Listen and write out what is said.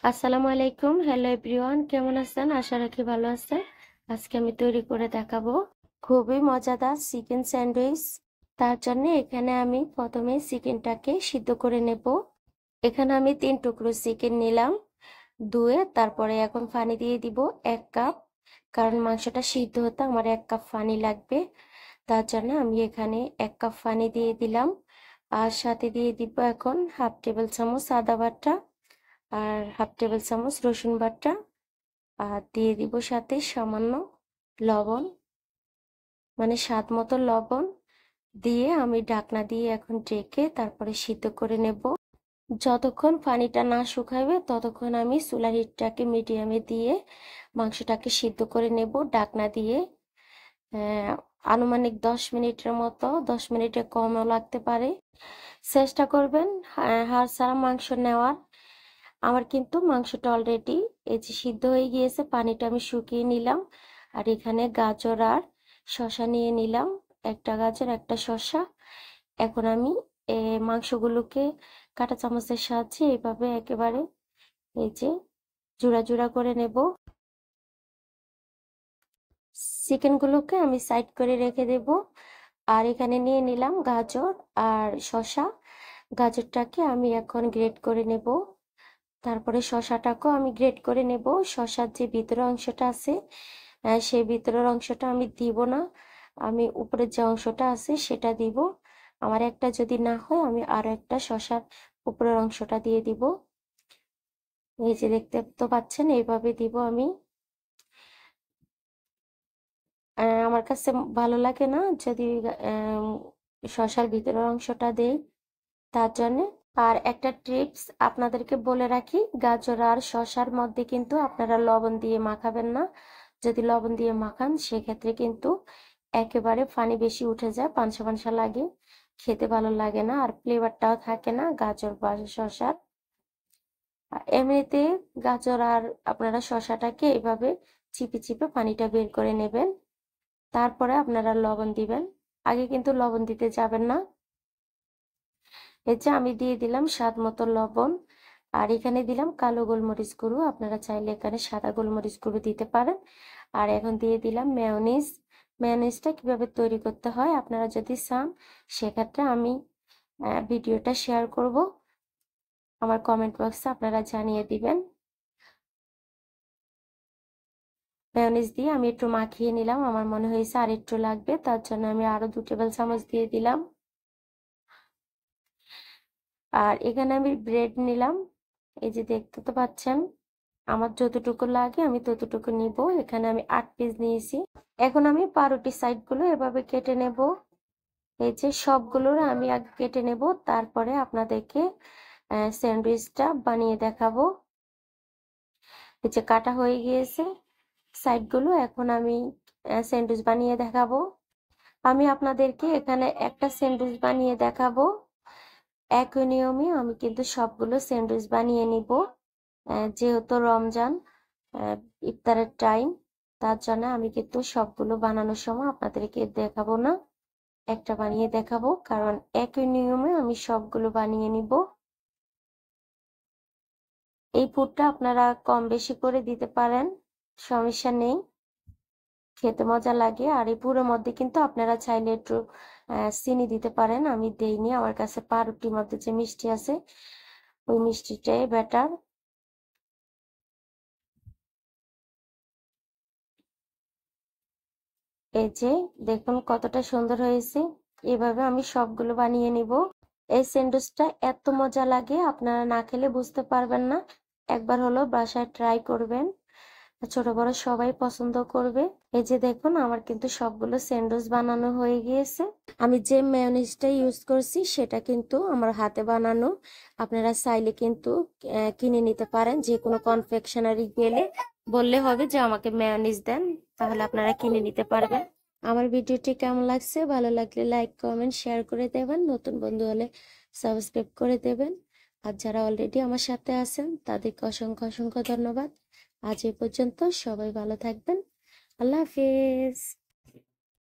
আসসালামু আলাইকুম। Hello everyone, কেমন আছেন? আশা রাখি ভালো আছেন। আজকে আমি তৈরি করে দেখাবো খুবই মজাদার চিকেন স্যান্ডউইচ। তার জন্য এখানে আমি প্রথমে চিকেনটাকে সিদ্ধ করে নেব। এখানে আমি 3 টুকরো চিকেন নিলাম, ধুয়ে তারপরে এখন পানি দিয়ে দিব 1 কাপ। কারণ মাংসটা সিদ্ধ হতে আমার 1 কাপ পানি লাগবে। তার জন্য আমি এখানে 1 কাপ পানি দিয়ে দিলাম। আর সাথে দিয়ে দিব এখন হাফ টেবিল চামচ আদা বাটা আর হাফ টেবিল চামচ রসুন বাটা। আর দিয়ে দিব সাথে সামান্য লবণ, মানে স্বাদ মতো লবণ দিয়ে আমি ঢাকনা দিয়ে এখন ঢেকে তারপরে সিদ্ধ করে নেব। যতক্ষণ পানিটা না শুকাবে ততক্ষণ আমি চুলার হিটটাকে মিডিয়ামে দিয়ে মাংসটাকে সিদ্ধ করে নেব ঢাকনা দিয়ে। আনুমানিক 10 মিনিটের মতো, 10 মিনিটে কমও লাগতে পারে। চেষ্টা করবেন হাড় ছাড়া মাংস নেওয়ার। আমার কিন্তু মাংসটা অলরেডি এই যে সিদ্ধ হয়ে গিয়েছে, পানিটা আমি শুকিয়ে নিলাম। আর এখানে গাজর আর শসা নিয়ে নিলাম, একটা গাজর একটা শসা। এখন আমি মাংসগুলোকে কাঁটা চামচের সাহায্যে এইভাবে একেবারে এই যে জোড়া জোড়া করে নেব। চিকেনগুলোকে আমি সাইড করে রেখে দেব। আর এখানে নিয়ে নিলাম গাজর আর শসা। গাজরটাকে আমি এখন গ্রেট করে নেব, তারপরে শসাটাকেও আমি গ্রেট করে নেব। শসার যে ভিতরের অংশটা আছে সেই ভিতরের অংশটা আমি দিব না, আমি উপরের যে অংশটা আছে সেটা দিব। আমার একটা যদি না হয় আমি আরো একটা শসার উপরের অংশটা দিয়ে দিব। এই যে দেখতে তো পাচ্ছেন, এইভাবে দিব আমি। আমার কাছে ভালো লাগে না যদি শসার ভিতরের অংশটা দেই, তার জন্য। আর একটা টিপস আপনাদেরকে বলে রাখি, গাজর আর শসার মধ্যে কিন্তু আপনারা লবণ দিয়ে মাখাবেন না। যদি লবণ দিয়ে মাখান সেক্ষেত্রে কিন্তু একেবারে পানি বেশি উঠে যায়, পানসা পানসা লাগে, খেতে ভালো লাগে না, আর ফ্লেভারটাও থাকে না গাজর বা শসার। এমনিতে গাজর আর আপনারা শসাটাকে এভাবে চিপে চিপে পানিটা বের করে নেবেন, তারপরে আপনারা লবণ দিবেন। আগে কিন্তু লবণ দিতে যাবেন না। এই যে আমি দিয়ে দিলাম স্বাদ মতো লবণ। আর এখানে দিলাম কালো গোলমরিচ গুঁড়ো, আপনারা চাইলে এখানে সাদা গোলমরিচ গুঁড়ো দিতে পারেন। আর এখন দিয়ে দিলাম মেয়োনিজ। মেয়োনিজটা কিভাবে তৈরি করতে হয় আপনারা যদি চান সেক্ষেত্রে আমি ভিডিওটা শেয়ার করব, আমার কমেন্ট বক্সে আপনারা জানিয়ে দিবেন। মেয়োনিজ দিয়ে আমি একটু মাখিয়ে নিলাম, আমার মনে হয়েছে আর একটু লাগবে, তার জন্য আমি আরো 2 টেবিল চামচ দিয়ে দিলাম। আর এখানে আমি ব্রেড নিলাম, এই যে দেখতে তো পাচ্ছেন, আমার যতটুকু লাগে আমি ততটুকু নিব। এখানে আমি 8 পিস নিয়েছি। এখন আমি পাউরুটি সাইড গুলো এভাবে কেটে নেব। এই যে সবগুলোর আমি আগে কেটে নেব, তারপরে আপনাদেরকে স্যান্ডউইচটা বানিয়ে দেখাবো। এই যে কাটা হয়ে গিয়েছে সাইড গুলো, এখন আমি স্যান্ডউইচ বানিয়ে দেখাবো। আমি আপনাদেরকে এখানে একটা স্যান্ডউইচ বানিয়ে দেখাবো। একই নিয়মে আমি কিন্তু সবগুলো স্যান্ডউইচ বানিয়ে নিব। যেহেতু রমজান ইফতারের টাইম, তার জন্য আমি কিন্তু সবগুলো বানানোর সময় আপনাদেরকে দেখাবো না, একটা বানিয়ে দেখাবো, কারণ একই নিয়মে আমি সবগুলো বানিয়ে নিব। এই পুরটা আপনারা কম বেশি করে দিতে পারেন, সমস্যা নেই, খেতে মজা লাগে। আর এই পুরের মধ্যে কিন্তু আপনারা চাইলে একটু চিনি দিতে পারেন, আমি দেইনি, আমার কাছে পাউরুটির মধ্যে যে মিষ্টি আছে ওই মিষ্টিটাই বেটার। এই যে দেখুন কতটা সুন্দর হয়েছে। এভাবে আমি সবগুলো বানিয়ে নিব। এই স্যান্ডউইচটা এত মজা লাগে আপনারা না খেলে বুঝতে পারবেন না, একবার হলো বাসায় ট্রাই করবেন, ছোট বড় সবাই পছন্দ করবে। এই যে দেখুন আমার কিন্তু সবগুলো স্যান্ডউইচ বানানো হয়ে গিয়েছে। আমি যে মেয়োনিজটা ইউজ করছি সেটা কিন্তু আমার হাতে বানানো, আপনারা চাইলে কিন্তু কিনে নিতে পারেন। যে কোনো কনফেকশনারি গেলে বললে হবে যে আমাকে মেয়োনিজ দেন, তাহলে আপনারা কিনে নিতে পারবেন। আমার ভিডিওটি কেমন লাগছে, ভালো লাগলে লাইক কমেন্ট শেয়ার করে দেবেন, নতুন বন্ধু হলে সাবস্ক্রাইব করে দেবেন। আর যারা অলরেডি আমার সাথে আছেন তাদেরকে অসংখ্য অসংখ্য ধন্যবাদ। আজ এই পর্যন্ত, সবাই ভালো থাকবেন। আল্লাহ হাফিজ।